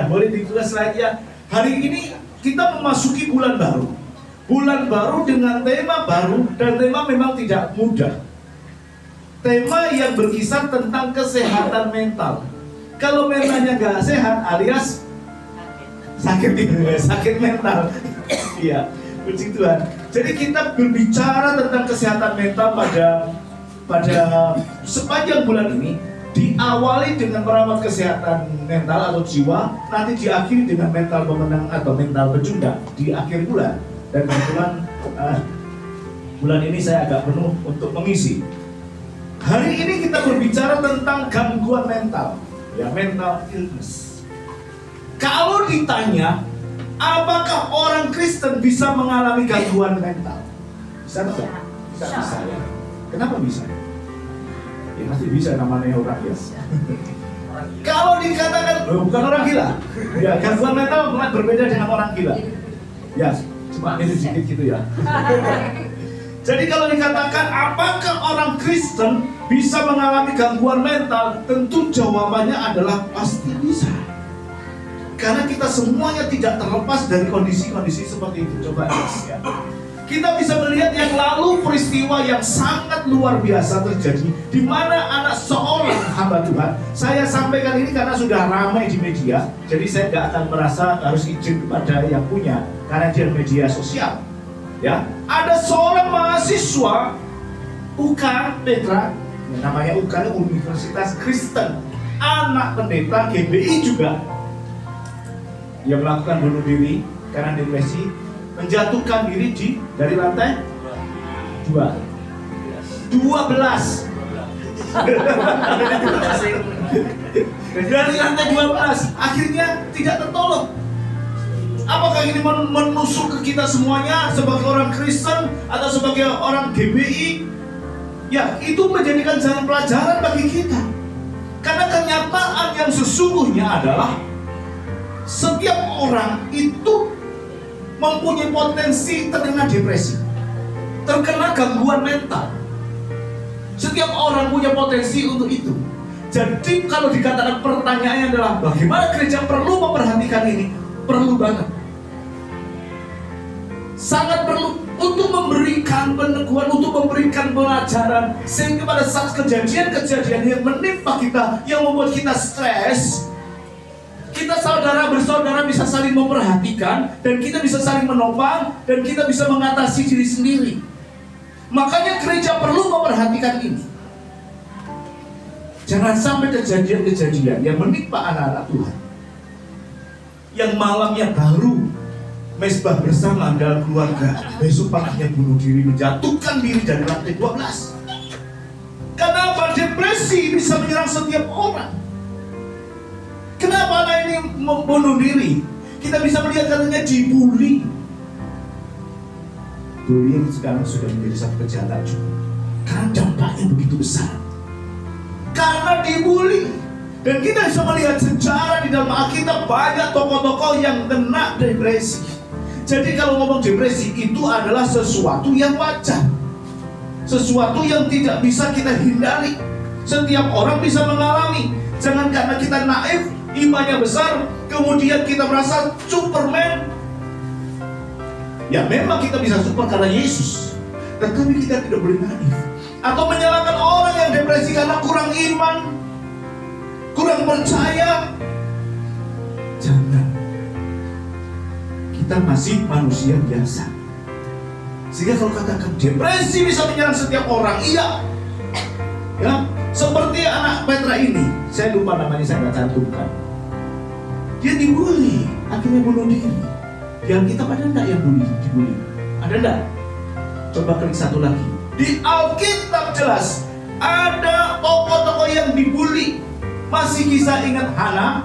Ya, boleh ditulis slide ya. Hari ini kita memasuki bulan baru. Bulan baru dengan tema baru, dan tema memang tidak mudah. Tema yang berkisar tentang kesehatan mental. Kalau mentalnya nggak sehat, alias sakit mental. Iya, puji Tuhan. Jadi kita berbicara tentang kesehatan mental pada sepanjang bulan ini. Diawali dengan merawat kesehatan mental atau jiwa, nanti diakhiri dengan mental pemenang atau mental pecundang di akhir bulan. Dan kebetulan bulan ini saya agak penuh untuk mengisi. Hari ini kita berbicara tentang gangguan mental, ya, mental illness. Kalau ditanya, apakah orang Kristen bisa mengalami gangguan mental? Bisa nggak? Bisa ya. Kenapa bisa? Ya pasti bisa, namanya orang gila. Kalau dikatakan, bukan orang gila. Ya, gangguan mental berbeda dengan orang gila. Ya, cuma ini sedikit gitu ya. Jadi kalau dikatakan apakah orang Kristen bisa mengalami gangguan mental, tentu jawabannya adalah pasti bisa. Karena kita semuanya tidak terlepas dari kondisi-kondisi seperti itu. Coba ya. Kita bisa melihat yang lalu peristiwa yang sangat luar biasa terjadi, di mana anak seorang hamba Tuhan. Saya sampaikan ini karena sudah ramai di media, jadi saya nggak akan merasa harus izin kepada yang punya, karena dia media sosial. Ya, ada seorang mahasiswa UKM Petra, namanya UKM Universitas Kristen, anak pendeta GBI juga. Dia melakukan bunuh diri karena depresi, menjatuhkan diri dari lantai 12. Dari lantai 12, akhirnya tidak tertolong. Apakah ini menusuk ke kita semuanya sebagai orang Kristen atau sebagai orang GBI? Ya, itu menjadikan jalan pelajaran bagi kita. Karena kenyataan yang sesungguhnya adalah setiap orang itu mempunyai potensi terkena depresi, terkena gangguan mental. Setiap orang punya potensi untuk itu. Jadi kalau dikatakan pertanyaannya adalah bagaimana gereja perlu memperhatikan ini? Perlu banget. Sangat perlu untuk memberikan peneguhan, untuk memberikan pelajaran, sehingga pada saat kejadian-kejadian yang menimpa kita, yang membuat kita stres, kita saudara bersaudara bisa saling memperhatikan, dan kita bisa saling menopang, dan kita bisa mengatasi diri sendiri. Makanya gereja perlu memperhatikan ini. Jangan sampai kejadian-kejadian yang menimpa anak-anak Tuhan, yang malamnya baru mesbah bersama dalam keluarga, besok paginya bunuh diri, menjatuhkan diri dari lantai 12. Kenapa depresi bisa menyerang setiap orang? Kenapa anak ini membunuh diri? Kita bisa melihat katanya dibully. Bullying sekarang sudah menjadi satu kejahatan juga, karena dampaknya begitu besar. Karena dibully. Dan kita bisa melihat sejarah di dalam Alkitab, banyak tokoh-tokoh yang kena depresi. Jadi kalau ngomong depresi, itu adalah sesuatu yang wajar, sesuatu yang tidak bisa kita hindari. Setiap orang bisa mengalami. Jangan karena kita naif, imannya besar, kemudian kita merasa Superman. Ya memang kita bisa super karena Yesus, tetapi kita tidak boleh naif atau menyalahkan orang yang depresi karena kurang iman, kurang percaya. Jangan. Kita masih manusia biasa. Sehingga kalau katakan depresi bisa menyerang setiap orang, iya. Ya, seperti anak Petra ini, saya lupa namanya, saya nggak cantumkan. Dia dibully, akhirnya bunuh diri. Yang kita ada enggak yang dibully? Ada enggak? Coba klik satu lagi. Di Alkitab jelas ada tokoh-tokoh yang dibully. Masih kisah ingat Hana?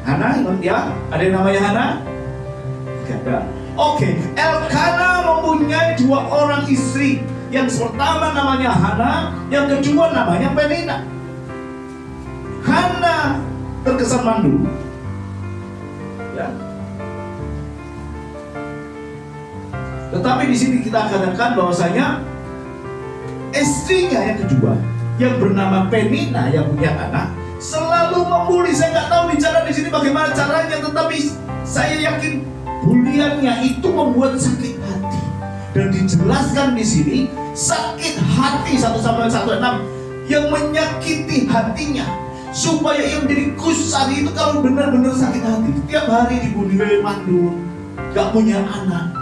Hana ingat ya? Ada yang namanya Hana? Tidak ada. Oke, Elkana mempunyai 2 orang istri. Yang pertama namanya Hana, yang kedua namanya Penina. Hana terkesan mandul. Ya. Tetapi di sini kita katakan bahwasanya istrinya yang kedua, yang bernama Penina, yang punya anak, selalu membuli. Saya nggak tahu bicara di sini bagaimana caranya, tetapi saya yakin buliannya itu membuat sakit hati. Dan dijelaskan di sini, sakit hati 1 Samuel 1:6 yang menyakiti hatinya, supaya yang menjadi kusar itu kalau benar-benar sakit hati, tiap hari dibully, mandul, gak punya anak,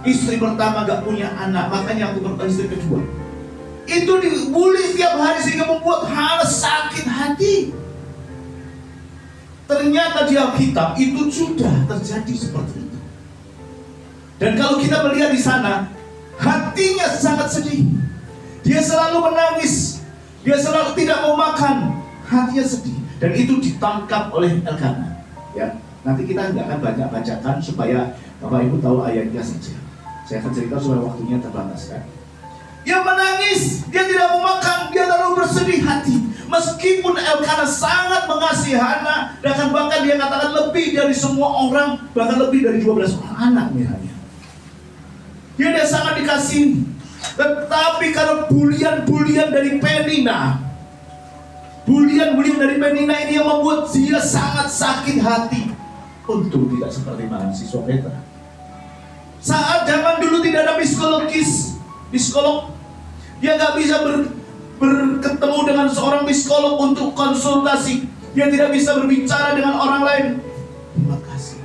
istri pertama gak punya anak, makanya aku beristri kedua. Itu dibully tiap hari sehingga membuat hal sakit hati. Ternyata di Alkitab itu sudah terjadi seperti itu. Dan kalau kita melihat di sana, hatinya sangat sedih. Dia selalu menangis, dia selalu tidak mau makan, hatinya sedih. Dan itu ditangkap oleh Elkanah. Ya, nanti kita nggak akan banyak bacakan supaya Bapak Ibu tahu ayatnya saja. Saya akan cerita supaya waktunya terbatas kan. Dia menangis, dia tidak mau makan, dia terlalu bersedih hati. Meskipun Elkanah sangat mengasihi Hana, dan bahkan dia katakan lebih dari semua orang, bahkan lebih dari 12 orang anak misalnya. Dia sangat dikasihi. Tetapi karena bulian-bulian dari Penina, bulian-bulian dari Penina ini yang membuat dia sangat sakit hati. Untung tidak seperti mahasiswa Petra. Saat zaman dulu tidak ada psikolog, dia nggak bisa berketemu dengan seorang psikolog untuk konsultasi. Dia tidak bisa berbicara dengan orang lain. Terima kasih.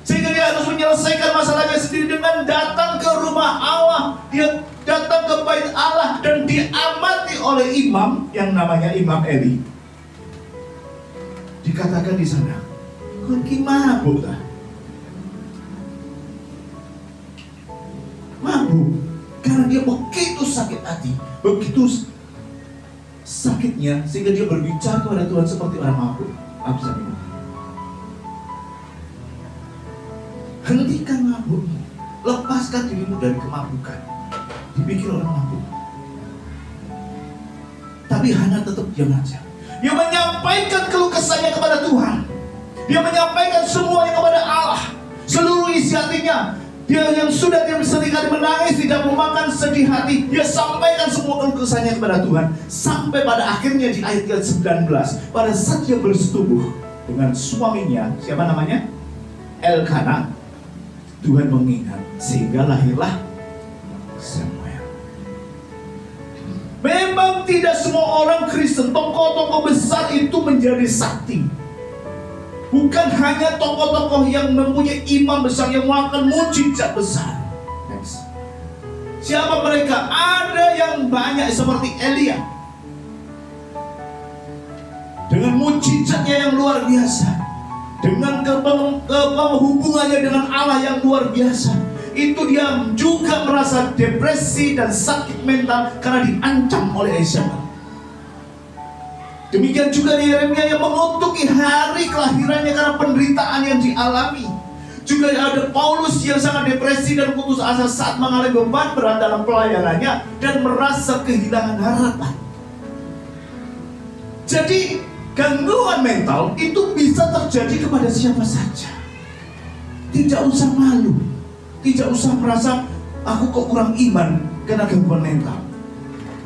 Sehingga dia harus menyelesaikan masalahnya sendiri dengan datang ke rumah Allah. Dia datang ke bait Allah dan diamati oleh imam yang namanya Imam Eli. Dikatakan di sana, kau gimana bu? Mabuk, karena dia begitu sakit hati, begitu sakitnya sehingga dia berbicara kepada Tuhan seperti orang mabuk. Hentikan mabuk, lepaskan dirimu dari kemabukan. Dipikir orang mabuk. Tapi Hana tetap diam aja. Dia menyampaikan keluh kesahnya kepada Tuhan. Dia menyampaikan semuanya kepada Allah, seluruh isi hatinya. Dia yang sudah seringkali menangis, tidak mau makan, sedih hati, dia sampaikan semua keluh kesahnya kepada Tuhan. Sampai pada akhirnya di ayat 19, pada saat dia bersetubuh dengan suaminya, siapa namanya? Elkanah, Tuhan mengingat, sehingga lahirlah Samuel. Memang tidak semua orang Kristen, tokoh-tokoh besar itu menjadi sakti. Bukan hanya tokoh-tokoh yang mempunyai imam besar yang melakukan mujizat besar. Next. Siapa mereka? Ada yang banyak seperti Elia, dengan mujizatnya yang luar biasa, dengan hubungannya dengan Allah yang luar biasa. Itu dia juga merasa depresi dan sakit mental karena diancam oleh Yezebel. Demikian juga di Yeremia yang mengutuki hari kelahirannya karena penderitaan yang dialami. Juga ada Paulus yang sangat depresi dan putus asa saat mengalami beban berat dalam pelayanannya dan merasa kehilangan harapan. Jadi gangguan mental itu bisa terjadi kepada siapa saja. Tidak usah malu, tidak usah merasa aku kok kurang iman karena gangguan mental.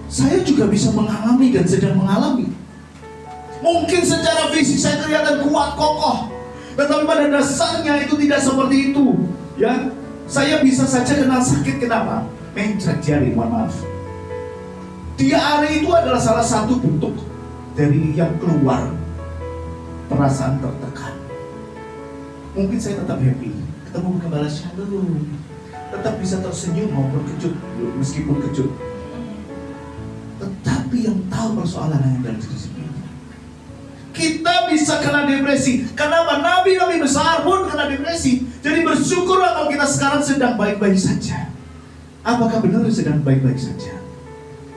Saya juga bisa mengalami dan sedang mengalami. Mungkin secara fisik saya kelihatan kuat, kokoh, tetapi pada dasarnya itu tidak seperti itu. Ya, saya bisa saja kena sakit. Kenapa? Mencret jari, mohon maaf. Diare itu adalah salah satu bentuk dari yang keluar perasaan tertekan. Mungkin saya tetap happy, ketemu Gembala Shalom, tetap bisa tersenyum maupun kejut, meskipun kejut. Tetapi yang tahu persoalan yang dari diri sendiri. Kita bisa kena depresi. Kenapa? Nabi-nabi besar pun kena depresi. Jadi bersyukurlah kalau kita sekarang sedang baik-baik saja. Apakah benar sedang baik-baik saja?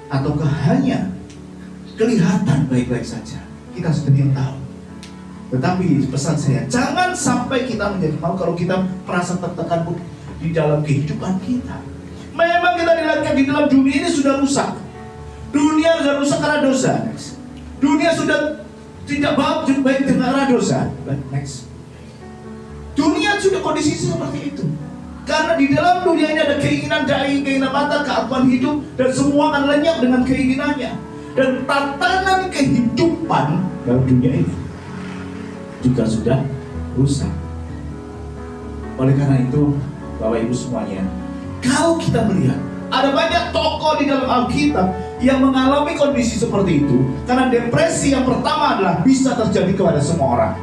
Ataukah hanya kelihatan baik-baik saja? Kita sendiri yang tahu. Tetapi pesan saya, jangan sampai kita menjadi malu kalau kita merasa tertekan pun di dalam kehidupan kita. Memang kita dilihatkan di dalam dunia ini sudah rusak. Dunia sudah rusak karena dosa. Dunia sudah tidak baik dengan dosa. Next. Dunia sudah kondisi seperti itu. Karena di dalam dunia ini ada keinginan dai, keinginan mata, keakuan hidup, dan semua akan lenyap dengan keinginannya. dan tatanan kehidupan dalam dunia ini juga sudah rusak. Oleh karena itu, Bapak Ibu semuanya, kalau kita melihat ada banyak tokoh di dalam Alkitab yang mengalami kondisi seperti itu, karena depresi yang pertama adalah bisa terjadi kepada semua orang,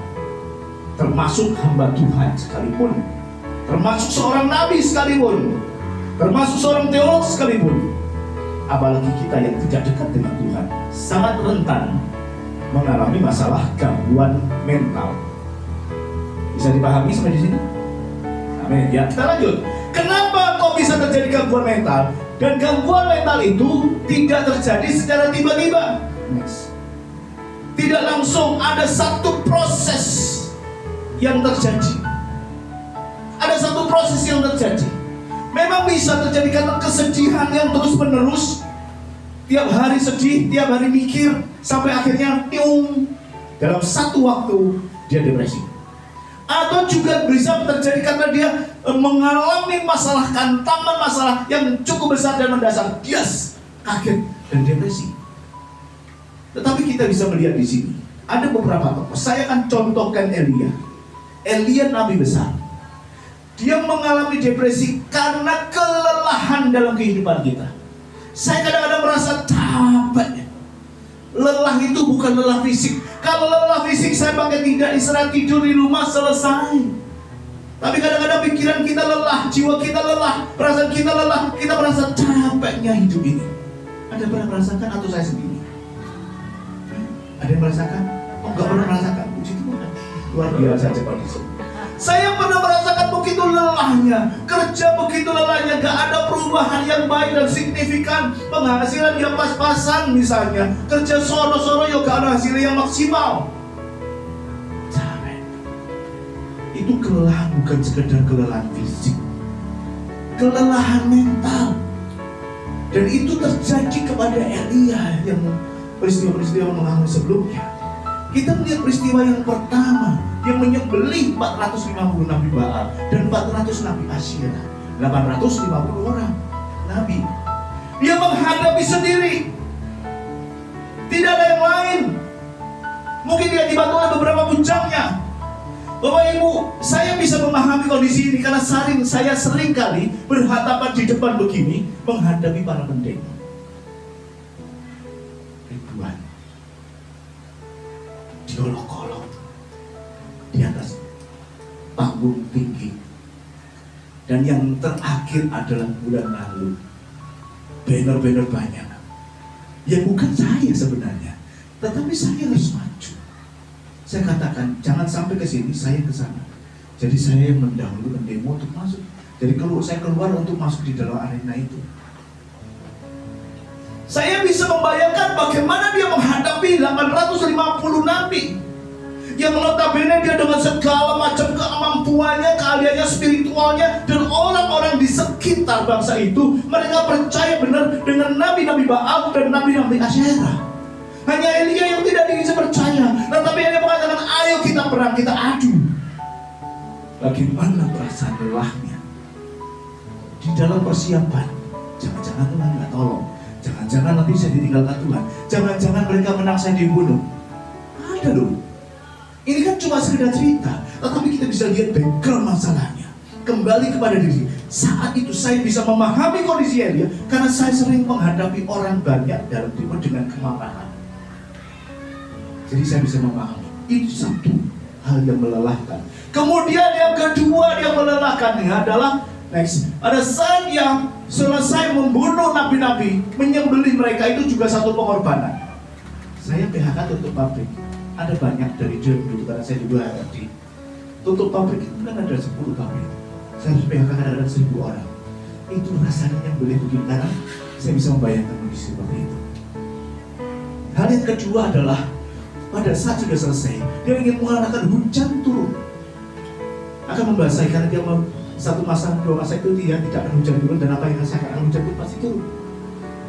termasuk hamba Tuhan sekalipun, termasuk seorang nabi sekalipun, termasuk seorang teolog sekalipun. Apalagi kita yang tidak dekat dengan Tuhan, sangat rentan mengalami masalah gangguan mental. Bisa dipahami sampai di sini? Amin. Ya, kita lanjut. Kenapa kok bisa terjadi gangguan mental? Dan gangguan mental itu tidak terjadi secara tiba-tiba. Tidak langsung, ada satu proses yang terjadi. Ada satu proses yang terjadi. Memang bisa terjadi karena kesedihan yang terus-menerus. Tiap hari sedih, tiap hari mikir, sampai akhirnya dalam satu waktu dia depresi. Atau juga bisa terjadi karena dia mengalami masalah kantaman, masalah yang cukup besar dan mendasar. Dia kaget dan depresi. Tetapi kita bisa melihat di sini ada beberapa tokoh. Saya akan contohkan Elia. Elia nabi besar. Dia mengalami depresi karena kelelahan dalam kehidupan kita. Saya kadang-kadang merasa capek. Lelah itu bukan lelah fisik. Kalau lelah fisik saya pakai tidak istirahat tidur di rumah selesai. Tapi kadang-kadang pikiran kita lelah, jiwa kita lelah, perasaan kita lelah, kita merasa capeknya hidup ini. Ada pernah merasakan atau saya sendiri? Ada yang merasakan? Oh, enggak pernah merasakan. Puji Tuhan. Luar biasa kondisi. Saya pernah merasakan begitu lelahnya, kerja begitu lelahnya, gak ada perubahan yang baik dan signifikan, penghasilan yang pas-pasan misalnya, kerja soro-soro ya gak ada hasil yang maksimal. Capek. Itu kelelahan, bukan sekedar kelelahan fisik, kelelahan mental. Dan itu terjadi kepada Elia yang peristiwa-peristiwa mengalami sebelumnya. Kita melihat peristiwa yang pertama yang menyembelih 450 nabi Baal dan 400 nabi Asyera, 850 orang nabi. Dia menghadapi sendiri, tidak ada yang lain. Mungkin dia dibantu oleh beberapa bujangnya. Bapak Ibu, saya bisa memahami kondisi ini karena saya sering kali berhadapan di depan begini menghadapi para pendemo. Ribuan diolok-olok di atas panggung tinggi. Dan yang terakhir adalah bulan lalu, banner-banner banyak yang bukan saya sebenarnya, tetapi saya harus maju. Saya katakan jangan sampai ke sini, saya ke sana. Jadi saya yang mendahului pendemo untuk masuk. Jadi saya keluar untuk masuk di dalam arena itu. Saya bisa membayangkan bagaimana dia menghadapi 850 nabi yang notabene dia dengan segala macam kemampuannya, keahliannya, spiritualnya, dan orang-orang di sekitar bangsa itu mereka percaya benar dengan nabi-nabi Baal dan nabi-nabi Asyera. Hanya Elia yang tidak bisa percaya. Tetapi Elia mengatakan, ayo kita perang, kita adu. Bagaimana perasaan lelahnya di dalam persiapan? Jangan-jangan Tuhan nggak tolong. Jangan-jangan nanti saya ditinggalkan Tuhan. Jangan-jangan mereka menang, saya dibunuh. Ada loh. Ini kan cuma sekedar cerita, tetapi kita bisa lihat background masalahnya. Kembali kepada diri. Saat itu saya bisa memahami kondisi Elia karena saya sering menghadapi orang banyak dalam timur dengan kemarahan. Jadi saya bisa memahami. Itu satu hal yang melelahkan. Kemudian yang kedua yang melelahkannya adalah pada saat yang selesai membunuh nabi-nabi, menyembelih mereka, itu juga satu pengorbanan. Saya PHK tutup pabrik. Ada banyak dari dulu karena saya juga di tutup pabrik itu kan ada 10 pabrik. Saya harus PHK ada 1000 orang. Itu rasanya yang boleh begini karena saya bisa membayangkan kondisi seperti itu. Hal yang kedua adalah pada saat sudah selesai, dia ingin mengatakan hujan turun akan membasahi karena dia mau satu masa, dua masa itu dia tidak akan hujan turun, dan apa yang saya katakan hujan itu pasti turun.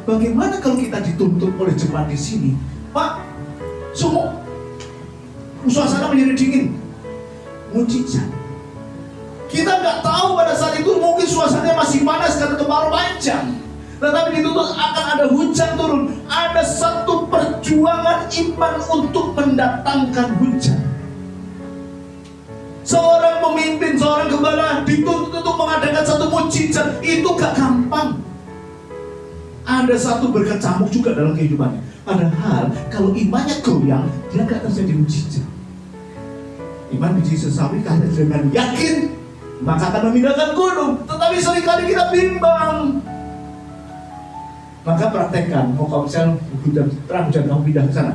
Bagaimana kalau kita dituntut oleh jemaat di sini, Pak, suasana menjadi dingin, mujizat. Kita nggak tahu pada saat itu mungkin suasananya masih panas karena kemarau panjang. tetapi dituntut akan ada hujan turun. Ada satu perjuangan iman untuk mendatangkan hujan. Seorang pemimpin, seorang gembala dituntut untuk mengadakan satu mukjizat. Itu gak gampang. Ada satu berkecamuk juga dalam kehidupannya. Padahal kalau imannya goyang, dia gak terjadi mukjizat. Iman biji sesawi kalau dengan yakin maka akan memindahkan gunung. Tetapi seringkali kita bimbang. Maka praktekkan. Kalau misalnya terang hujan kamu pindah ke sana,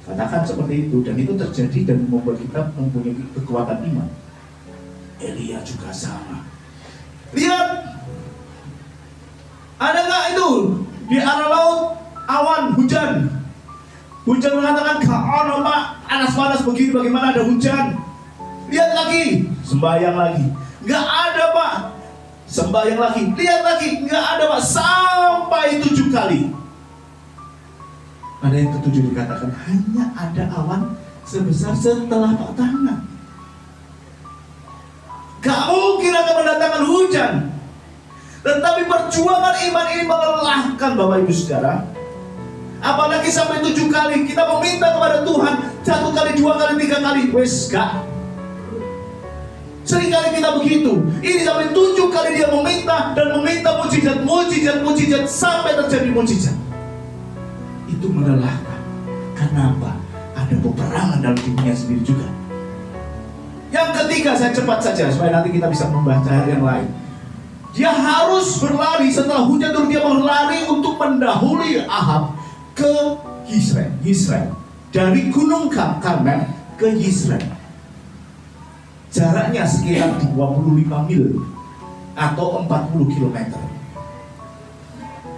katakan seperti itu, dan itu terjadi dan membuat kita mempunyai kekuatan iman. Elia juga sama. Lihat, ada nggak itu di arah laut awan hujan? Hujan mengatakan kaon pak, panas begini, bagaimana ada hujan? Lihat lagi, sembahyang lagi, nggak ada pak. Sembahyang lagi, lihat lagi, nggak ada pak. Sampai 7 kali. Ada yang ketujuh dikatakan hanya ada awan sebesar setelapak tangan. Gak mungkin akan mendatangkan hujan. Tetapi perjuangan iman ini melelahkan Bapak Ibu Saudara. Apalagi sampai 7 kali kita meminta kepada Tuhan, 1 kali, 2 kali, 3 kali, wes gak. Seringkali kita begitu. Ini sampai 7 kali dia meminta dan meminta mujizat sampai terjadi mujizat. Itu melelahkan. Kenapa? Ada peperangan dalam dirinya sendiri juga. Yang ketiga, saya cepat saja supaya nanti kita bisa membaca yang lain. Dia harus berlari setelah hujan turun, dia berlari untuk mendahului Ahab ke Yisrael. Dari Gunung Karmel ke Yisrael. Jaraknya sekitar 25 mil atau 40 km.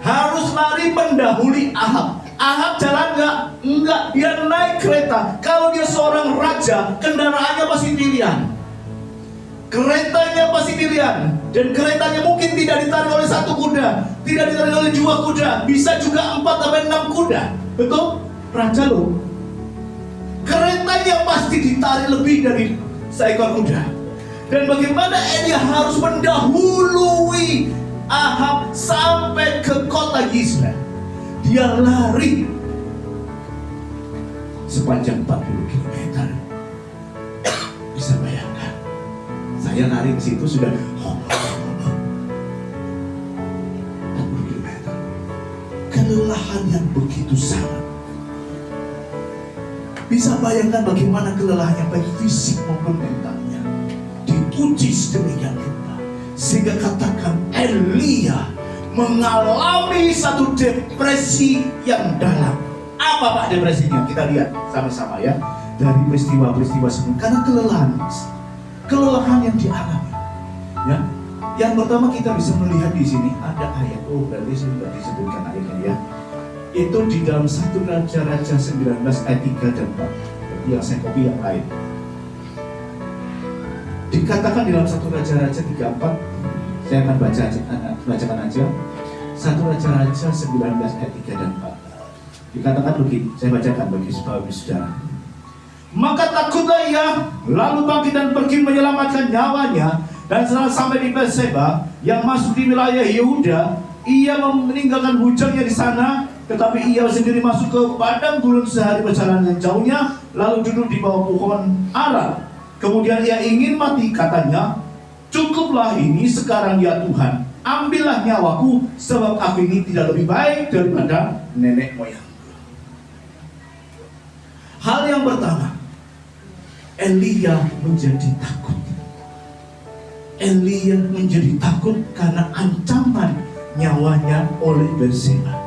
Harus lari mendahului Ahab. Ahab jalan enggak, dia naik kereta. Kalau dia seorang raja, kendaraannya pasti pilihan. Keretanya pasti pilihan. Dan keretanya mungkin tidak ditarik oleh 1 kuda, tidak ditarik oleh 2 kuda, bisa juga 4-6 kuda. Betul? Raja loh. Keretanya pasti ditarik lebih dari seekor kuda. Dan bagaimana Elia harus mendahului Ahab sampai ke kota Yisrael. Dia lari sepanjang 40 km. Bisa bayangkan, saya lari ke situ sudah 40 km. Kelelahan yang begitu sangat. Bisa bayangkan bagaimana kelelahannya baik fisik maupun mentalnya. Diuji sedemikian rupa sehingga katakan Elia mengalami satu depresi yang dalam. Apa Pak depresinya? Kita lihat sama-sama ya. Dari peristiwa-peristiwa sebelumnya. Karena kelelahan yang dialami. Ya. Yang pertama kita bisa melihat di sini ada ayat. Oh berarti sudah disebutkan ayatnya ya. Itu di dalam 1 Raja-Raja 19 ayat 3 dan 4. Berarti yang saya copy yang lain. Dikatakan di dalam 1 Raja-Raja 3-4. Saya akan bacakan aja 1 Raja-Raja 19 ayat 3 dan 4. Dikatakan begini, saya bacakan bagi saudara. Maka takutlah ia, lalu bangkit dan pergi menyelamatkan nyawanya. Dan setelah sampai di Berseba yang masuk di wilayah Yehuda, ia meninggalkan bujangnya di sana. Tetapi ia sendiri masuk ke padang gurun sehari perjalanan jauhnya, lalu duduk di bawah pohon ara. Kemudian ia ingin mati, katanya, cukuplah ini sekarang ya Tuhan, ambillah nyawaku, sebab aku ini tidak lebih baik daripada nenek moyang. Hal yang pertama, Elia menjadi takut. Elia menjadi takut karena ancaman nyawanya oleh Berseba.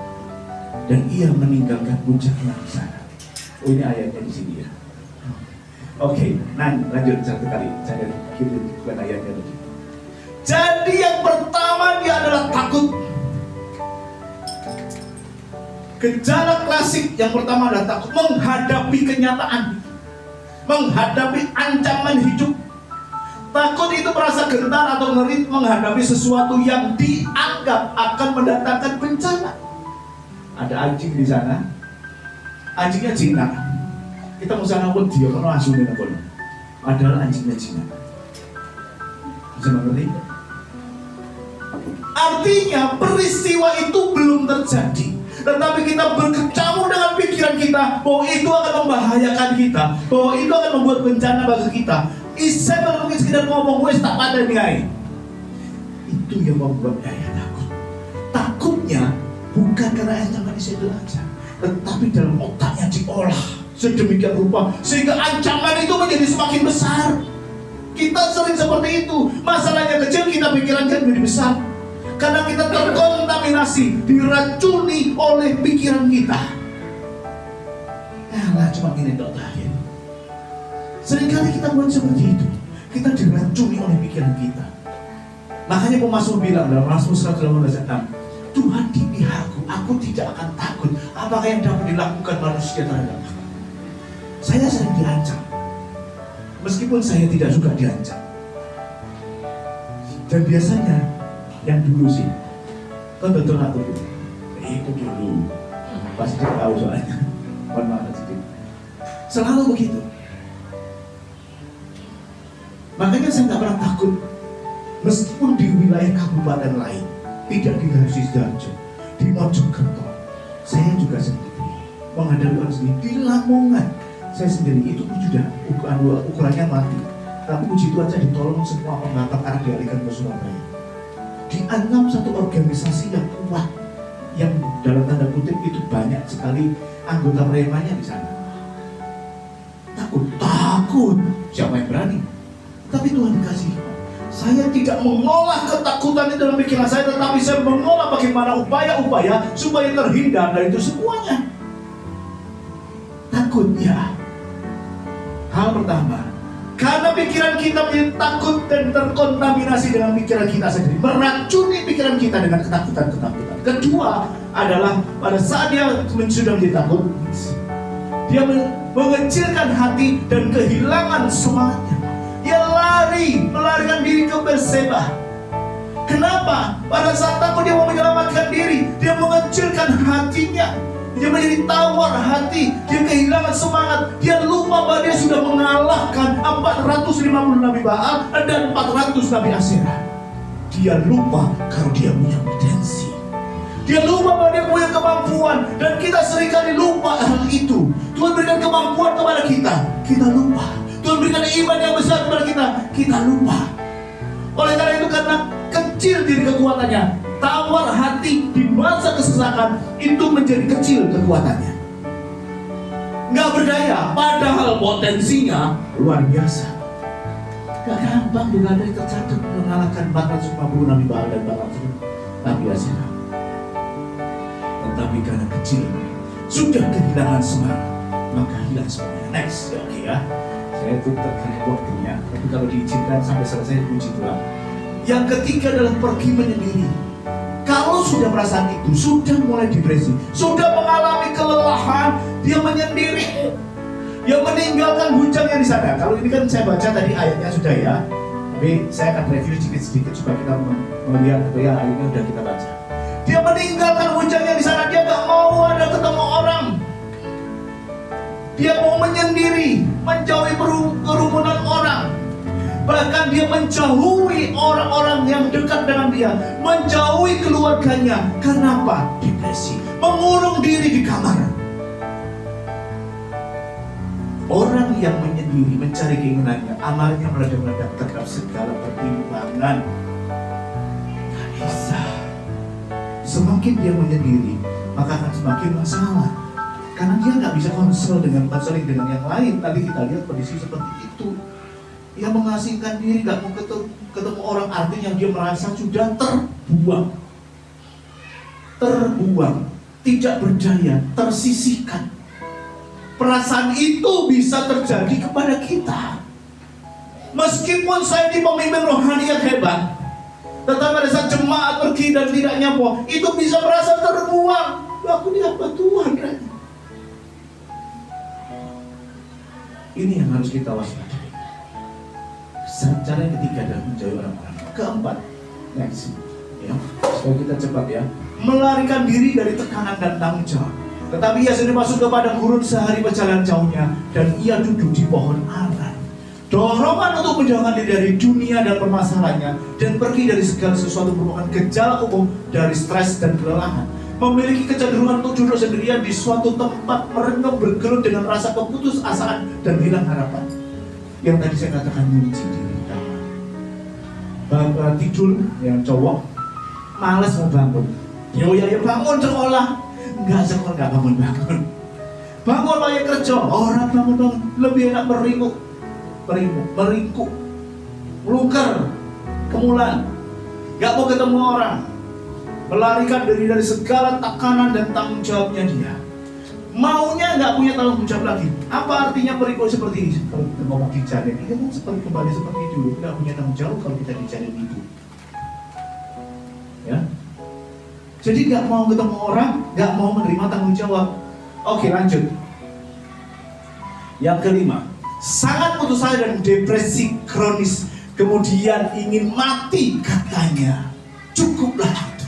Dan ia meninggalkan puncaknya di sana. Oh ini ayatnya di sini ya. Oke, lanjut 1 kali. Saya bukan ayatnya lagi. Jadi yang pertama dia adalah takut. Gejala klasik yang pertama adalah takut menghadapi kenyataan, menghadapi ancaman hidup. Takut itu merasa gentar atau ngeri menghadapi sesuatu yang dianggap akan mendatangkan bencana. Ada anjing di sana, anjingnya jinak. Kita mau sana pun dia mau asuhin apa? Padahal anjingnya jinak. Bisa mengerti? Artinya peristiwa itu belum terjadi, tetapi kita berkecamuk dengan pikiran kita bahwa itu akan membahayakan kita, bahwa itu akan membuat bencana bagi kita. Saya mungkin sekedar ngomong, wes tak pada nih. Itu yang membuat saya takut. Takutnya bukan karena ancaman Israel aja, tetapi dalam otaknya diolah sedemikian rupa sehingga ancaman itu menjadi semakin besar. Kita sering seperti itu. Masalahnya kecil, kita pikirannya menjadi besar karena kita terkontaminasi, diracuni oleh pikiran kita. Nah, cuma ini dok terakhir. Seringkali kita buat seperti itu. Kita diracuni oleh pikiran kita. Makanya pemazmur bilang dalam Mazmur 118:6, Tuhan di pihakku, aku tidak akan takut. Apakah yang dapat dilakukan manusia terhadap aku? Saya sering dirancang, meskipun saya tidak suka dirancang. Dan biasanya yang dulu sih, betul aku dulu. Itu dulu, pasti dia tahu soalnya. Mohon maaf sedikit. Selalu begitu. Makanya saya nggak pernah takut, meskipun di wilayah kabupaten lain, tidak di garis Sidoarjo, di Mojokerto, saya juga sendiri menghadapi orang sendiri. Di Lamongan, saya sendiri itu sudah ukurannya mati, tapi puji Tuhan saya ditolong semua pengangkat arah dialihkan ke Surabaya. Dianggap satu organisasi yang kuat, yang dalam tanda kutip itu banyak sekali anggota premanya di sana. Takut, siapa yang berani? Tapi Tuhan kasih. Saya tidak mengolah ketakutan itu dalam pikiran saya, tetapi saya mengolah bagaimana upaya-upaya supaya terhindar dari itu semuanya. Takut ya. Hal pertama, karena pikiran kita menjadi takut dan terkontaminasi dengan pikiran kita sendiri, meracuni pikiran kita dengan ketakutan-ketakutan. Kedua adalah pada saat dia sudah menjadi takut, dia mengecilkan hati dan kehilangan semangatnya. Dia melarikan diri ke Berseba. Kenapa? Pada saat takut dia mau menyelamatkan diri, dia mengecilkan hatinya. Dia menjadi tawar hati, dia kehilangan semangat. Dia lupa bahwa dia sudah mengalahkan 450 Nabi Baal dan 400 Nabi Asyera. Dia lupa kalau dia punya potensi. Dia lupa bahwa dia punya kemampuan. Dan kita seringkali lupa hal itu. Tuhan berikan kemampuan kepada kita, kita lupa. Tuhan berikan iman yang besar kepada kita lupa. Oleh karena itu, karena kecil diri kekuatannya, tawar hati di masa kesesakan itu menjadi kecil kekuatannya, nggak berdaya, padahal potensinya luar biasa. Gak gampang juga ada yang tercatat mengalahkan 450 Nabi Baal dan 400 Nabi Asyera. Tetapi karena kecil, sudah kehilangan semangat, maka hilang semuanya. Next, oke ya. Saya itu terkait waktunya, tapi kalau diizinkan sampai selesai, puji Tuhan. Yang ketiga adalah pergi menyendiri. Kalau sudah perasaan itu, sudah mulai depresi, sudah mengalami kelelahan, dia menyendiri. Dia meninggalkan bujangnya di sana. Kalau ini kan saya baca tadi ayatnya sudah ya, tapi saya akan review sedikit-sedikit supaya kita melihat ya ayatnya sudah kita baca. Dia meninggalkan bujangnya di sana, dia gak mau ada ketemu orang. Dia mau menyendiri, menjauhi kerumunan orang. Bahkan dia menjauhi orang-orang yang dekat dengan dia, menjauhi keluarganya. Kenapa? Depresi, mengurung diri di kamar. Orang yang menyendiri, mencari keinginannya, amalnya meledak-ledak terhadap segala pertimbangan. Gak bisa. Semakin dia menyendiri, maka akan semakin masalah. Karena dia nggak bisa konseling dengan yang lain. Tadi kita lihat kondisi seperti itu. Dia mengasingkan diri, nggak mau ketemu orang, artinya dia merasa sudah terbuang, tidak berdaya, tersisihkan. Perasaan itu bisa terjadi kepada kita. Meskipun saya ini pemimpin rohani yang hebat, tetapi pada saat jemaat pergi dan tidak nyapo, itu bisa merasa terbuang. Aku ini apa Tuhan? Ini yang harus kita waspadai. Cara yang ketiga adalah menjauhi orang-orang. Keempat, next, ya, supaya kita cepat ya, melarikan diri dari tekanan dan tanggung jawab. Tetapi ia sendiri masuk ke padang gurun sehari perjalanan jauhnya, dan ia duduk di pohon ara. Dorongan untuk menjauhkan diri dari dunia dan permasalahannya dan pergi dari segala sesuatu merupakan gejala umum dari stres dan kelelahan. Memiliki kecenderungan untuk duduk sendirian di suatu tempat, merenung bergelut dengan rasa keputusasaan dan hilang harapan. Yang tadi saya katakan mengunci diri. Tidur yang cowok malas mau bangun. Ya bangun sekolah, nggak sekolah nggak bangun. Bangun layak kerja, orang bangun. Lebih enak meringkuk, melungker, kemulan, nggak mau ketemu orang, melarikan diri dari segala tekanan dan tanggung jawabnya dia. Maunya nggak punya tanggung jawab lagi. Apa artinya meringkuk seperti ini? Kalau kita ngomong dijalin, ini kan seperti kembali seperti dulu. Nggak punya tanggung jawab kalau kita dijalin itu. Ya. Jadi nggak mau ketemu orang, nggak mau menerima tanggung jawab. Oke, lanjut. Yang kelima, sangat putus asa dan depresi kronis, kemudian ingin mati katanya. Cukuplah itu.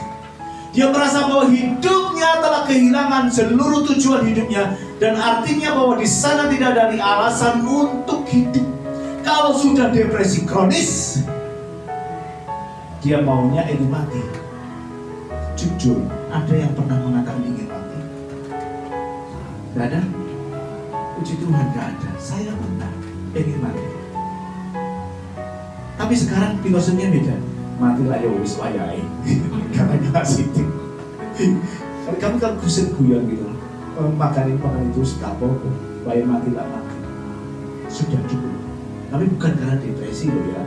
Dia merasa bahwa hidupnya telah kehilangan seluruh tujuan hidupnya dan artinya bahwa di sana tidak ada alasan untuk hidup. Kalau sudah depresi kronis, dia maunya ingin mati. Jujur, ada yang pernah mengatakan ingin mati? Tidak ada? Puji Tuhan, tidak ada. Saya pernah ingin mati. Tapi sekarang filosofinya beda. Matilah ya wis wayahe. Karena kasih itu. Kamu kan guyon gitu. Makan itu sekapok, bayar matilah mati. Sudah cukup. Tapi bukan karena depresi loh ya.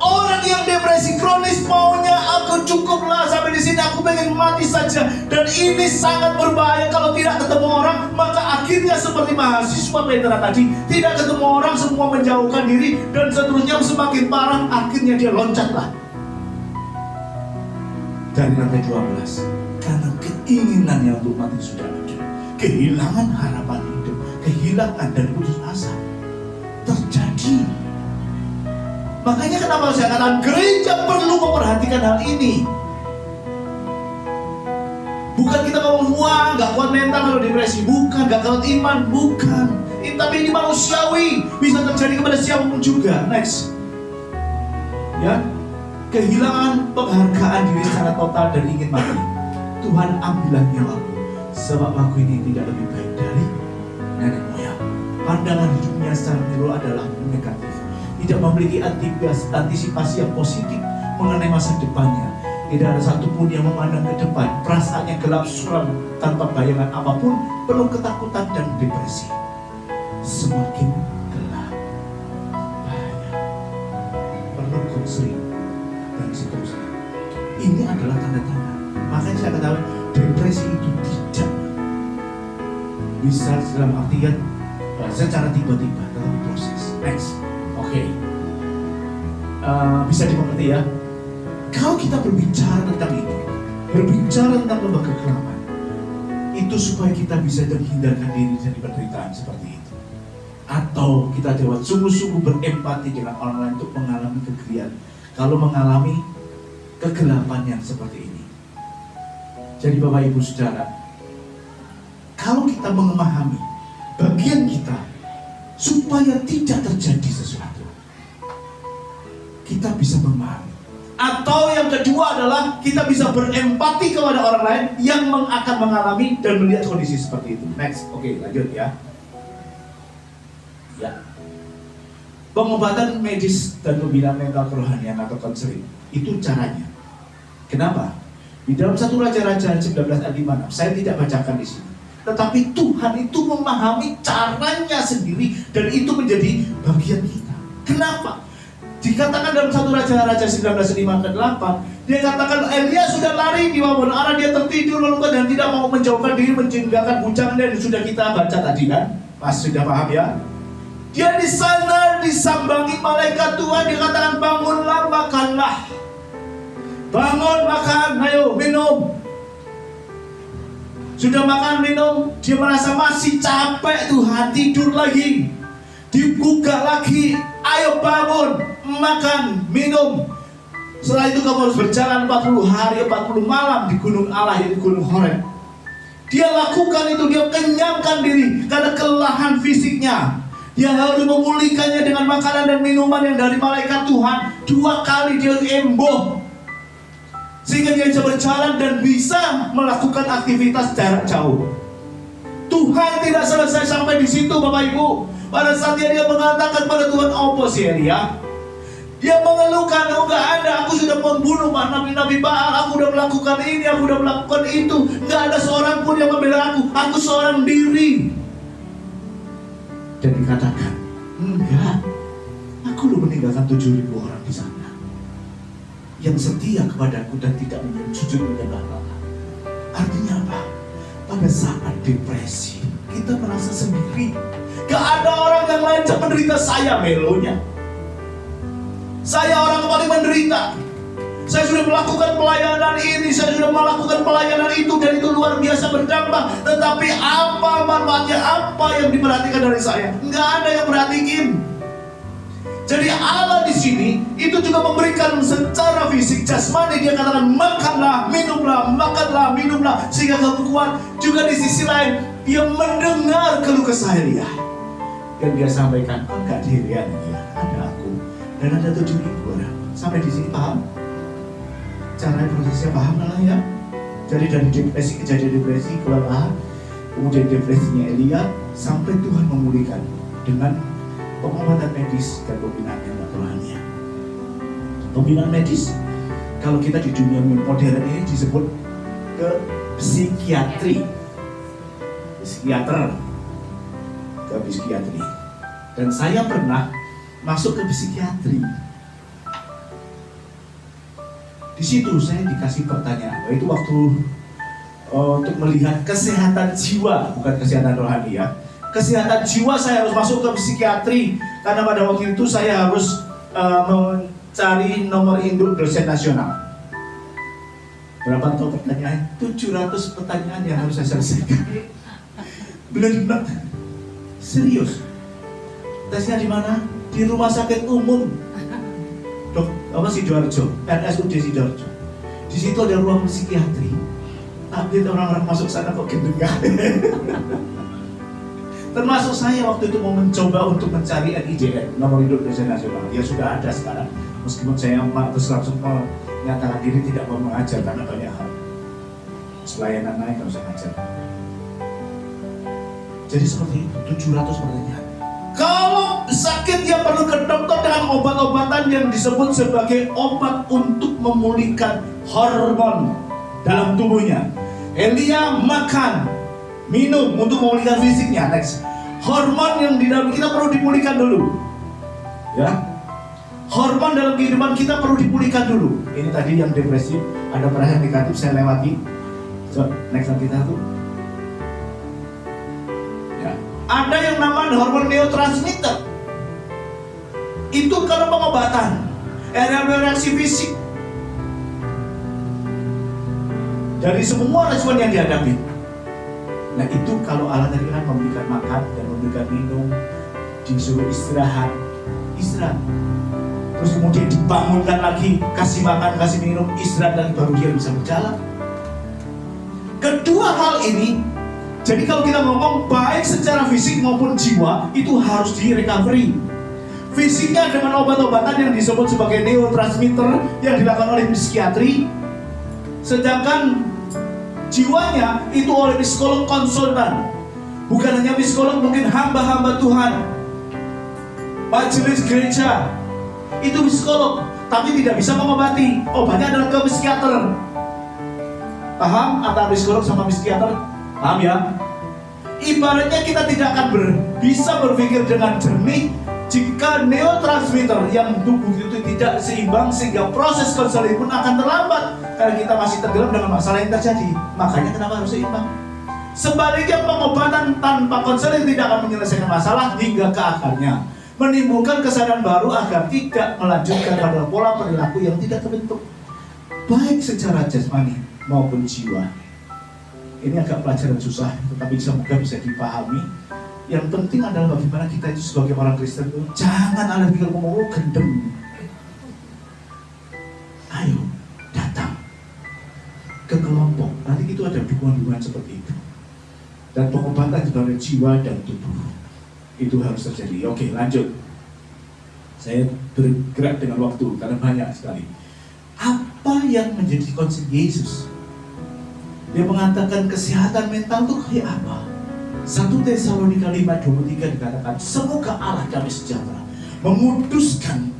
Orang yang depresi kronis maunya aku cukuplah sampai di sini, aku pengen mati saja. Dan ini sangat berbahaya kalau tidak ketemu orang. Maka akhirnya seperti mahasiswa Petra tadi, tidak ketemu orang, semua menjauhkan diri dan seterusnya semakin parah. Akhirnya dia loncatlah dari lantai 12 karena keinginannya untuk mati sudah ada. Kehilangan harapan hidup, kehilangan dan putus asa terjadi. Makanya kenapa saya katakan gereja perlu memperhatikan hal ini. Bukan kita ngomong wah gak kuat mental kalau depresi, bukan, gak kuat iman, bukan. Tapi ini manusiawi, bisa terjadi kepada siapapun juga. Next, ya, kehilangan penghargaan diri secara total dan ingin mati. Tuhan ambillah nyawaku, sebab aku ini tidak lebih baik dari nenek moyang. Pandangan hidupnya secara menyeluruh adalah negatif. Tidak memiliki antisipasi yang positif mengenai masa depannya. Tidak ada satupun yang memandang ke depan. Perasaannya gelap suram tanpa bayangan apapun, penuh ketakutan dan depresi. Semakin gelap, bahaya, penuh konseling dan seterusnya. Ini adalah tanda-tanda. Makanya saya katakan depresi itu tidak bisa dalam artian secara tiba-tiba, dalam proses. Next. Oke, bisa dimengerti ya. Kalau kita berbicara tentang itu, berbicara tentang lembaga kegelapan, itu supaya kita bisa terhindarkan diri dari penderitaan seperti itu. Atau kita dapat sungguh-sungguh berempati dengan orang lain untuk mengalami kegelian kalau mengalami kegelapan yang seperti ini. Jadi Bapak Ibu Saudara, kalau kita memahami bagian kita supaya tidak terjadi sesuatu, kita bisa memahami. Atau yang kedua adalah kita bisa berempati kepada orang lain yang akan mengalami dan melihat kondisi seperti itu. Next, oke, lanjut ya. Ya, pengobatan medis dan pembinaan mental kerohanian atau konseling itu caranya. Kenapa? Di dalam 1 Raja-Raja 19 ayat 5, saya tidak bacakan di sini. Tetapi Tuhan itu memahami caranya sendiri dan itu menjadi bagian kita. Kenapa? Dikatakan dalam 1 Raja-Raja 19:5-8, dia katakan Elia sudah lari di bawah arah, dia tertidur melungkut dan tidak mau menjauhkan diri, menjinggakan bujangannya, dan sudah kita baca tadi kan? Mas sudah paham ya? Dia di sana disambangi malaikat Tuhan, dikatakan bangunlah makanlah. Bangun makan, ayo minum. Sudah makan minum, dia merasa masih capek Tuhan, tidur lagi. Dibuka lagi, ayo bangun, makan, minum. Setelah itu kamu harus berjalan 40 hari, 40 malam di gunung Allah, yaitu gunung Horeb. Dia lakukan itu, dia kenyangkan diri karena kelelahan fisiknya. Dia harus memulihkannya dengan makanan dan minuman yang dari malaikat Tuhan. 2 kali dia emboh, sehingga dia bisa berjalan dan bisa melakukan aktivitas jarak jauh. Tuhan tidak selesai sampai di situ, Bapak Ibu. Pada saat dia mengatakan pada Tuhan, "Apa sih Elia?" Dia mengeluhkan, "Oh nggak ada, aku sudah membunuh nabi-nabi Baal, aku sudah melakukan ini, aku sudah melakukan itu. Nggak ada seorang pun yang membela aku seorang diri." Dan dikatakan, "Enggak, aku lu meninggalkan 7.000 orang di sana yang setia kepadaku dan tidak sujud menyembah Allah." Artinya apa? Pada saat depresi, kita merasa sendiri. Gak ada orang yang lain yang menderita, saya melonya. Saya orang paling menderita. Saya sudah melakukan pelayanan ini, saya sudah melakukan pelayanan itu, dan itu luar biasa berdampak. Tetapi apa manfaatnya? Apa yang diperhatikan dari saya? Nggak ada yang perhatiin. Jadi Allah di sini itu juga memberikan secara fisik, jasmani. Dia katakan makanlah, minumlah, sehingga kamu kuat. Juga di sisi lain dia mendengar keluh kesah Elia. Dan dia sampaikan, "Oh enggak dirian ya, ada aku dan ada 7.000 orang." Sampai di sini paham? Cara prosesnya paham lah ya. Jadi dari depresi, kejadian depresi, kelelahan, kemudian depresinya Elia, sampai Tuhan memulihkan dengan pengobatan medis dan pembinaan yang rohani. Pembinaan medis, kalau kita di dunia modern ini disebut ke psikiatri, psikiater, ke psikiatri. Dan saya pernah masuk ke psikiatri. Di situ saya dikasih pertanyaan, yaitu waktu untuk melihat kesehatan jiwa, bukan kesehatan rohani ya. Kesehatan jiwa saya harus masuk ke psikiatri, karena pada waktu itu saya harus mencari nomor induk dosen nasional. Berapa tahu pertanyaan? 700 pertanyaan yang harus saya selesaikan. Benar-benar serius. Tesnya di mana? Di rumah sakit umum. Sidoarjo, RSUD Sidoarjo. Di situ ada ruang psikiatri. Tapi orang-orang masuk sana kok gendengan. Termasuk saya waktu itu mau mencoba untuk mencari NIDN, nomor induk dosen nasional. Ya sudah ada sekarang. Meskipun saya terus langsung menyatakan diri tidak mau mengajar karena banyak hal. Pelayanan naik harus mengajar. Jadi seperti itu, 700 pertanyaan. Kalau sakit dia perlu ke dokter dengan obat-obatan yang disebut sebagai obat untuk memulihkan hormon dalam tubuhnya. Elia makan, minum untuk memulihkan fisiknya. Next, hormon yang di dalam kita perlu dipulihkan dulu. Ya, hormon dalam kehidupan kita perlu dipulihkan dulu. Ini tadi yang depresi, ada perasaan negatif saya lewati. So, next kita tuh. Ada yang namanya hormon neurotransmitter. Itu kalau pengobatan, reaksi fisik dari semua respon yang dihadapi. Nah itu kalau Allah tadi kan memberikan makan dan memberikan minum, disuruh istirahat. Terus kemudian dibangunkan lagi, kasih makan, kasih minum, istirahat, dan baru dia bisa berjalan. Kedua hal ini, jadi kalau kita ngomong baik secara fisik maupun jiwa, itu harus di recovery. Fisiknya dengan obat-obatan yang disebut sebagai neurotransmitter yang dilakukan oleh psikiatri. Sedangkan jiwanya itu oleh psikolog konsultan. Bukan hanya psikolog, mungkin hamba-hamba Tuhan, majelis gereja, itu psikolog, tapi tidak bisa mengobati. Obatnya adalah ke psikiater. Paham antara psikolog sama psikiater? Paham ya? Ibaratnya kita tidak akan bisa berpikir dengan jernih jika neurotransmitter yang tubuh itu tidak seimbang, sehingga proses konseling pun akan terlambat karena kita masih tenggelam dengan masalah yang terjadi. Makanya kenapa harus seimbang? Sebaliknya pengobatan tanpa konseling tidak akan menyelesaikan masalah hingga ke akarnya, menimbulkan kesadaran baru agar tidak melanjutkan pada pola perilaku yang tidak terbentuk, baik secara jasmani maupun jiwa. Ini agak pelajaran susah, tetapi semoga bisa dipahami. Yang penting adalah bagaimana kita itu sebagai orang Kristen itu jangan ada pikir ngomong gendeng. Ayo datang ke kelompok. Nanti itu ada dukungan-dukungan seperti itu. Dan pengobatan kepada jiwa dan tubuh. itu harus terjadi. Oke, lanjut. Saya bergerak dengan waktu karena banyak sekali. Apa yang menjadi concern Yesus? Dia mengatakan kesehatan mental itu kayak apa? 1 Tesalonika 5:23 dikatakan, semoga Allah damai sejahtera menguduskan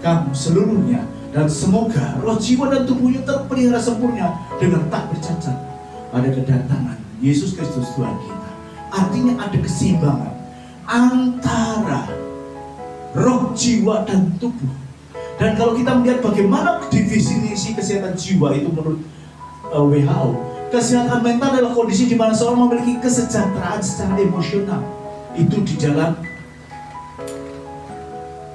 kamu seluruhnya, dan semoga roh, jiwa, dan tubuhnya terpelihara sempurna dengan tak bercacat pada kedatangan Yesus Kristus Tuhan kita. Artinya ada keseimbangan antara roh, jiwa, dan tubuh. Dan kalau kita melihat bagaimana definisi kesehatan jiwa itu menurut WHO, kesehatan mental adalah kondisi di mana seorang memiliki kesejahteraan secara emosional. Itu di dalam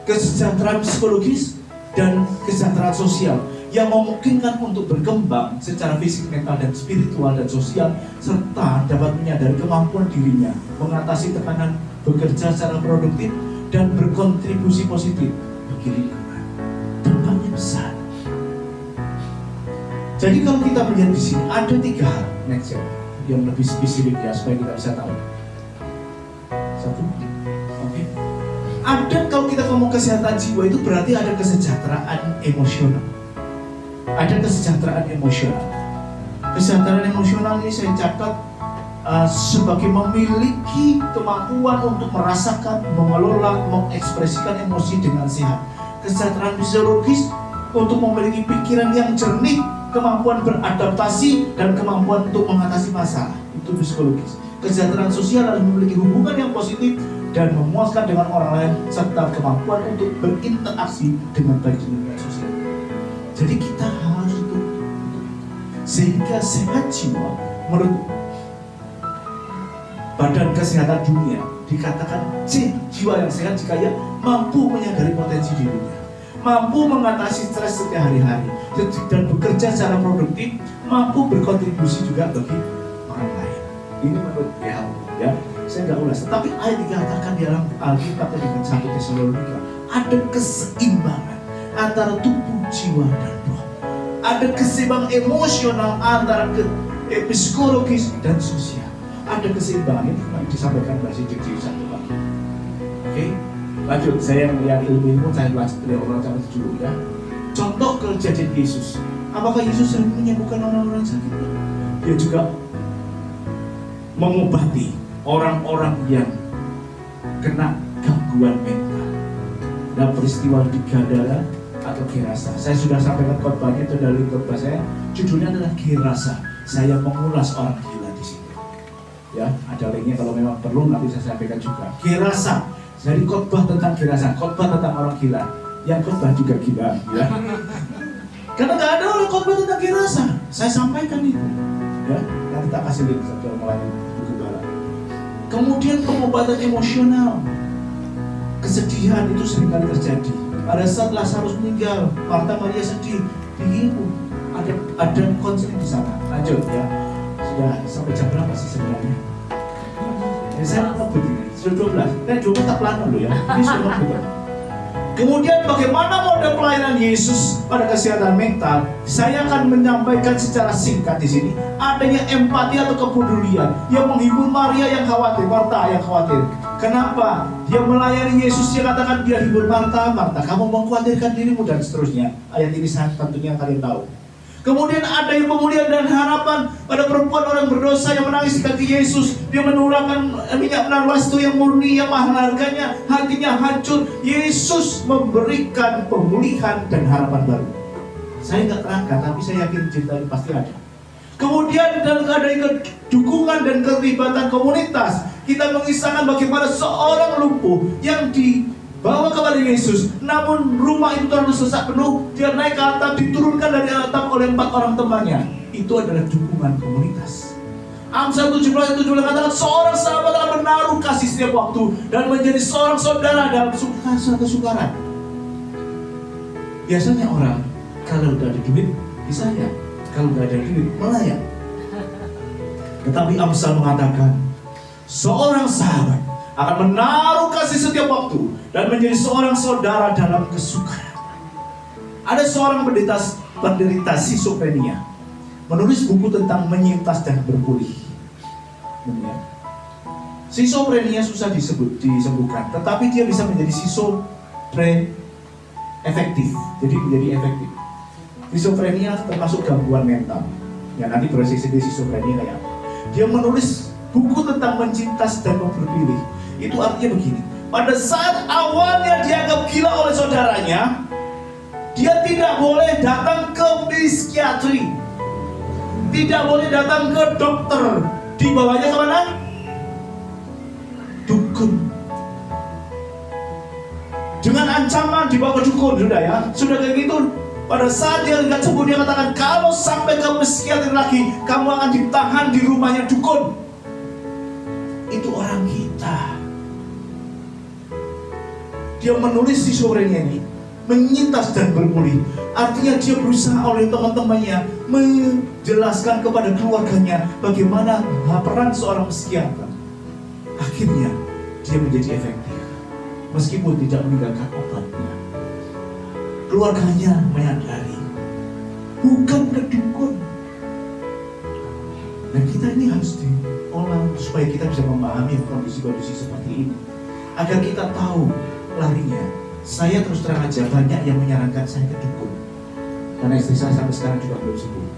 kesejahteraan psikologis dan kesejahteraan sosial yang memungkinkan untuk berkembang secara fisik, mental, dan spiritual dan sosial, serta dapat menyadari kemampuan dirinya mengatasi tekanan, bekerja secara produktif, dan berkontribusi positif bagi lingkungan. Dampaknya besar. Jadi kalau kita melihat di sini ada 3 hal next yang lebih spesifik ya supaya kita bisa tahu. 1, oke. Ada, kalau kita ngomong kesehatan jiwa itu berarti ada kesejahteraan emosional. Ada kesejahteraan emosional. Kesejahteraan emosional ini saya catat sebagai memiliki kemampuan untuk merasakan, mengelola, mengekspresikan emosi dengan sehat. Kesejahteraan fisiologis untuk memiliki pikiran yang jernih, kemampuan beradaptasi, dan kemampuan untuk mengatasi masalah. Itu psikologis. Kesejahteraan sosial adalah memiliki hubungan yang positif dan memuaskan dengan orang lain, serta kemampuan untuk berinteraksi dengan baik di lingkungan sosial. Jadi kita harus itu. Sehingga sehat jiwa menurut Badan Kesehatan Dunia dikatakan jiwa yang sehat jika ia mampu menyadari potensi dirinya, mampu mengatasi stres setiap hari-hari, dan bekerja secara produktif, mampu berkontribusi juga bagi orang lain. Ini menurut WHO ya. Saya nggak ulas, tetapi ayat dikatakan di dalam Alkitab dengan 1 Tesalonika ada keseimbangan antara tubuh, jiwa, dan roh. Ada keseimbangan emosional antara psikologis dan sosial. Ada keseimbangan, itu disampaikan Mbak Sidik di 1 pagi. Oke, lanjut. Saya yang ilmu saya bahas beliau orang zaman dulu ya. Contoh kejadian Yesus. Apakah Yesus sering menyembuhkan orang-orang sakit? Dia juga mengobati orang-orang yang kena gangguan mental. Nah, peristiwa di Gadara atau Gerasa, saya sudah sampaikan khotbahnya itu dari khotbah saya. Judulnya adalah Gerasa. Saya mengulas orang gila di sini. Ya, ada linknya kalau memang perlu nanti saya sampaikan juga. Gerasa. Jadi khotbah tentang Gerasa, khotbah tentang orang gila. Yang khotbah juga gila, ya. Karena nggak ada orang khotbah tentang Gerasa. Saya sampaikan itu. Ya, nanti tak kasih link sampai mulai. Kemudian pengobatan emosional. Kesedihan itu seringkali terjadi. Pada saat Lazarus meninggal, Marta Maria sedih, bingung. Ada konseling di sana. Lanjut ya. Sudah sampai jam berapa sih sebenarnya? Ya, saya ngebut ini. Sudah 12. 12 tak pelan dulu ya. Ini sudah ngebut. Kemudian bagaimana model pelayanan Yesus pada kesehatan mental? Saya akan menyampaikan secara singkat di sini. Adanya empati atau kepedulian yang menghibur Maria yang khawatir, Marta yang khawatir. Kenapa? Dia melayani Yesus, dia katakan dia hibur Marta, Marta, kamu mengkhawatirkan dirimu dan seterusnya. Ayat ini sangat tentunya kalian tahu. Kemudian ada yang pemulihan dan harapan pada perempuan orang berdosa yang menangis di kaki Yesus. Dia menuangkan minyak narwastu yang murni, yang mahal harganya, hatinya hancur. Yesus memberikan pemulihan dan harapan baru. Saya nggak terangkat, tapi saya yakin cinta ini pasti ada. Kemudian dalam keadaan dukungan dan keterlibatan komunitas, kita mengisahkan bagaimana seorang lumpuh yang dibawa kepada Yesus, namun rumah itu terlalu sesak penuh, dia naik ke atap, diturunkan dari atap oleh 4 orang temannya. Itu adalah dukungan komunitas. Amsal 17 katakan seorang sahabat akan menaruh kasih setiap waktu dan menjadi seorang saudara dalam kesukaran. Biasanya orang kalau udah ada duit disayang, kalau nggak ada duit melayang. Tetapi Amsal mengatakan seorang sahabat akan menaruh kasih setiap waktu dan menjadi seorang saudara dalam kesukaran. Ada seorang penderita schizophrenia menulis buku tentang menyintas dan berpulih. Schizophrenia susah disembuhkan, tetapi dia bisa menjadi efektif. Jadi menjadi efektif. Schizophrenia termasuk gangguan mental. Ya nanti prosesi schizophrenia kayak apa? Dia menulis buku tentang mencintas dan berpilih. Itu artinya begini. Pada saat awalnya dianggap gila oleh saudaranya, dia tidak boleh datang ke psikiatri, tidak boleh datang ke dokter. Dibawanya kemana? Dukun. Dengan ancaman dibawa ke dukun, sudah ya. Sudah kayak gitu. Pada saat dia nggak sembuh, dia katakan, kalau sampai ke psikiatri lagi, kamu akan ditahan di rumahnya dukun. Itu orang kita. Dia menulis schizophrenia ini, menyintas dan berpulih. Artinya dia berusaha oleh teman-temannya menjelaskan kepada keluarganya bagaimana peran seorang psikiater. Akhirnya dia menjadi efektif, meskipun tidak meninggalkan obatnya. Keluarganya menyadari, bukan kedukun. Dan kita ini harus diolah supaya kita bisa memahami kondisi-kondisi seperti ini, agar kita tahu larinya. Saya terus terang aja, banyak yang menyarankan saya ke dukun, karena istri saya sampai sekarang juga belum sembuh.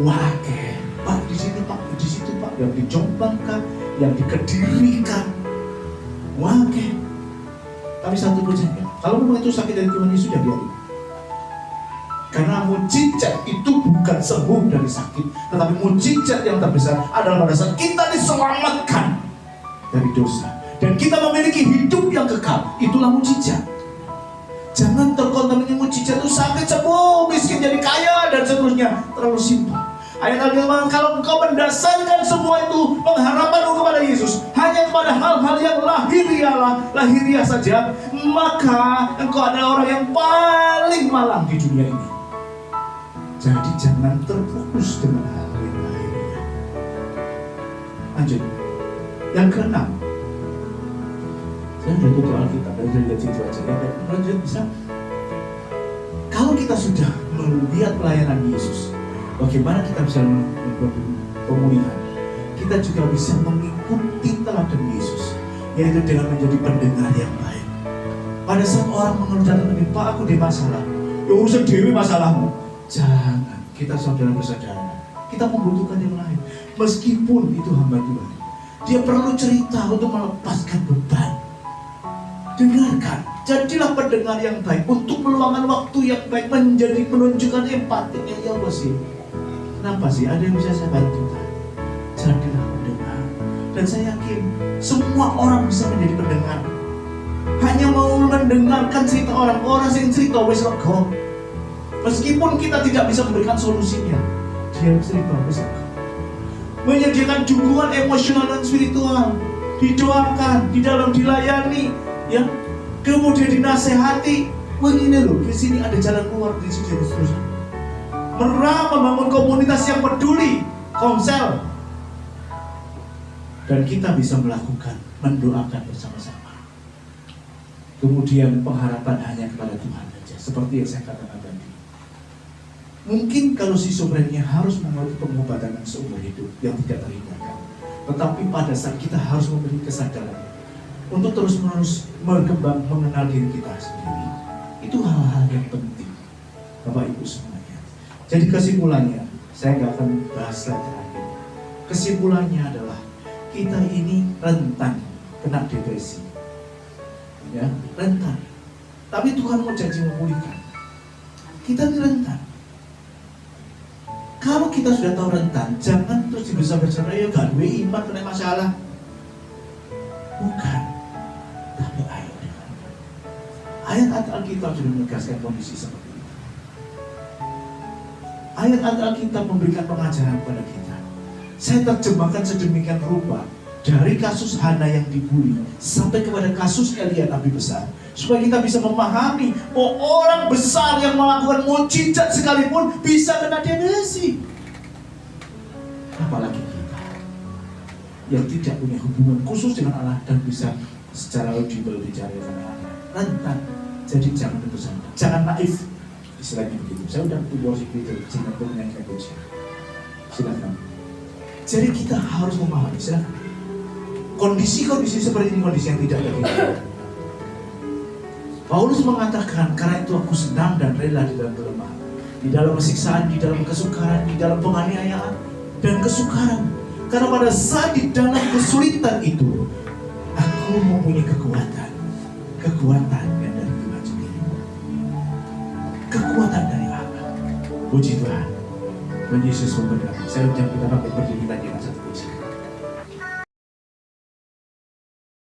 Wah, Pak di sini, Pak di situ, Pak, yang di Jombang kan, yang di Kediri kan. Wah, tapi satu pun saja, kalau memang itu sakit dari Tuhan Yesus, ya biarin. Karena mujizat itu bukan sembuh dari sakit, tetapi mujizat yang terbesar adalah pada saat kita diselamatkan dari dosa dan kita memiliki hidup yang kekal. Itulah mujizat. Jangan terkontaminasi mujizat itu sakit sembuh, miskin jadi kaya dan seterusnya. Terlalu simpel. Ayat Alkitab, kalau engkau mendasarkan semua itu pengharapanmu kepada Yesus hanya kepada hal-hal yang lahiriah saja, maka engkau adalah orang yang paling malang di dunia ini. Jadi jangan terfokus dengan hal yang lahiriah. Lanjut. Yang keenam, saya sudah tutup Alkitab dan lihat situ aja ya. Lanjut bisa. Kalau kita sudah melihat pelayanan Yesus, bagaimana kita bisa membuat pemulihan? Kita juga bisa mengikuti teladan Yesus, yaitu dengan menjadi pendengar yang baik. Pada saat orang mengerjakan ini, Pak aku di masalah, ya urusan dewi masalahmu. Jangan, kita saudara bersaudara, kita membutuhkan yang lain. Meskipun itu hamba Tuhan, dia perlu cerita untuk melepaskan beban. Dengarkan, jadilah pendengar yang baik untuk meluangkan waktu yang baik, menunjukkan empati. Ya bos sih, kenapa sih? Ada yang bisa saya bantu? Jadilah pendengar. Dan saya yakin semua orang bisa menjadi pendengar. Hanya mau mendengarkan cerita orang yang cerita wes lega. Meskipun kita tidak bisa memberikan solusinya, dia cerita wes lega. Menyediakan dukungan emosional dan spiritual, didoakan, di dalam dilayani, ya. Kemudian dinasehati. Wah ini loh, di sini ada jalan keluar, di sini dan seterusnya. Membangun komunitas yang peduli, komsel. Dan kita bisa melakukan, mendoakan bersama-sama. Kemudian pengharapan hanya kepada Tuhan saja, seperti yang saya katakan tadi. Mungkin kalau schizophrenia harus mengalami pengobatan yang seumur hidup yang tidak terhindarkan, tetapi pada saat kita harus memiliki kesadaran untuk terus-menerus berkembang mengenal diri kita sendiri, itu hal-hal yang penting, Bapak Ibu semuanya. Jadi kesimpulannya, saya nggak akan bahas slide terakhir. Kesimpulannya adalah kita ini rentan kena depresi, ya rentan. Tapi Tuhan mau janji memulihkan. Kita ini rentan. Kalau kita sudah tahu rentan, jangan terus dibesar-besar, ya gak gue iman kena masalah. Bukan. Tapi ayo dengarkan. Ayat-ayat Alkitab sudah menegaskan kondisi seperti itu. Ayat-ayat Alkitab memberikan pengajaran kepada kita. Saya terjemahkan sedemikian rupa dari kasus Hana yang dibuli sampai kepada kasus Elia Nabi besar, supaya kita bisa memahami bahwa orang besar yang melakukan mujizat sekalipun bisa kena depresi. Apalagi kita yang tidak punya hubungan khusus dengan Allah dan bisa secara audible bicara dengan Allah, rentan. Jadi jangan putus asa, jangan naif, istilahnya begitu. Saya udah worship itu, jangan menyanyikan pujian. Silakan. Jadi kita harus memahami, silakan. Kondisi-kondisi seperti ini kondisi yang tidak ada. Paulus mengatakan, karena itu aku senang dan rela di dalam kelemahan, di dalam siksaan, di dalam kesukaran, di dalam penganiayaan dan kesukaran. Karena pada saat di dalam kesulitan itu, aku mempunyai kekuatan yang dari Tuhan sendiri, kekuatan dari Allah. Puji Tuhan. Tuhan Yesus memberkati. Saya ucapkan kita berdiri lagi.